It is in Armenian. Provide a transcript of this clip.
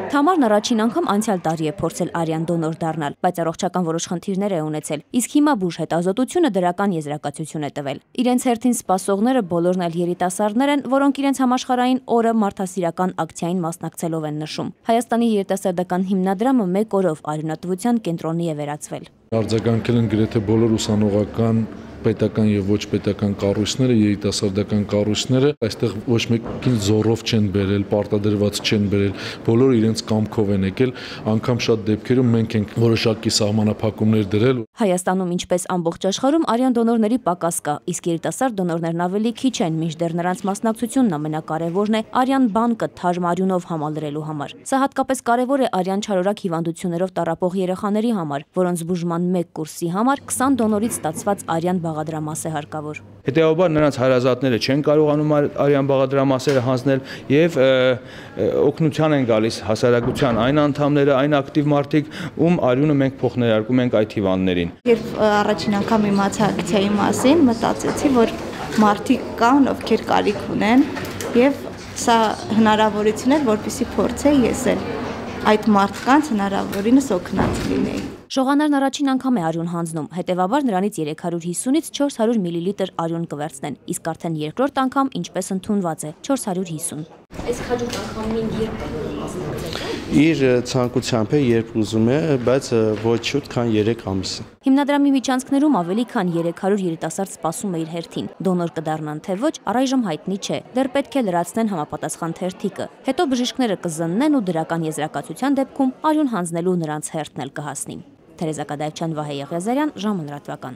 Թամարն առաջին անգամ անցյալ տարի է փորձել արյան դոնոր դառնալ, բայց առողջական որոշ խնդիրներ է ունեցել, իսկ հիմա բուժ հետազոտությունը դրական եզրակացություն է տվել։ Իրենց հերթին սպասողները բոլորն էլ երիտասարդներ են, որոնք իրենց համաշխարհային օրը մարդասիրական ակցիային մասնակցելով են նշում։ Հայաստանի երիտասարդական հիմնադրամը 1 օրով արյունատվության կենտրոնի է վերածվել։ Արձագանքել են գրեթե բոլոր ուսանողական, պետական եւ ոչ պետական կառույցները, երիտասարդական կառույցները, այստեղ ոչ մեկին զորով չեն բերել, պարտադրված չեն բերել, բոլորը իրենց կամքով են եկել, անգամ շատ դեպքերում մենք ենք որոշակի սահմանափակումներ դրել։ Հայաստանում, ինչպես ամբողջ աշխարհում, արյան դոնորների պակաս կա, իսկ երիտասարդ դոնորներն ավելի քիչ են, մինչդեռ նրանց մասնակցությունն ամենակարևորն է արյան բանկը թարմ արյունով համալրելու համար։ Սա հատկապես կարևոր է արյան չարորակ հիվանդություններով տառապող երեխաների համար, որոնց բուժման 1 կուրսի համար 20 դոնորից ստացված արյան բաղադրամաս է հարկավոր։ Հետևաբար նրանց հարազատները չեն կարողանում արյան բաղադրամասերը հանձնել եւ օգնության են գալիս հասարակության այն անդամները, այն ակտիվ մարդիկ, ում արյունը մենք փոխներարկում ենք այդ հիվանդներին։ Երբ առաջին անգամ իմացա ակցիայի մասին, մտածեցի, որ մարդիկ կան, ովքեր կարիք ունեն եւ սա հնարավորություն է, որպեսզի փորձեի ես էլ այդ մարդկանց հնարավորինս օգնած լինեի։ Շողանարն առաջին անգամ է արյուն հանձնում, հետևաբար նրանից 350-ից 400 մլ արյուն կվերցնեն, իսկ արդեն երկրորդ անգամ, ինչպես ընդունված է, 450։ Այս հաջորդ անգամին երբ մասնակցել։ Իր ցանկությամբ է, երբ ուզում է, բայց ոչ շուտ, քան 3 ամիս։ Հիմնադրամի միջանցքներում ավելի քան 300 երիտասարդ սպասում է իր հերթին։ Դոնոր կդառնան թե ոչ, առայժմ հայտնի չէ։ Դեռ պետք է լրացնեն համապատասխան թերթիկը։ Հետո բժիշկները կզննեն ու դրական եզրակացության դեպքում արյուն հանձնելու նրանց հերթն էլ կհասնի։ Թերեզա Կադայեվչյան, Վահե Եղիազարյան, ժամը լրատվական։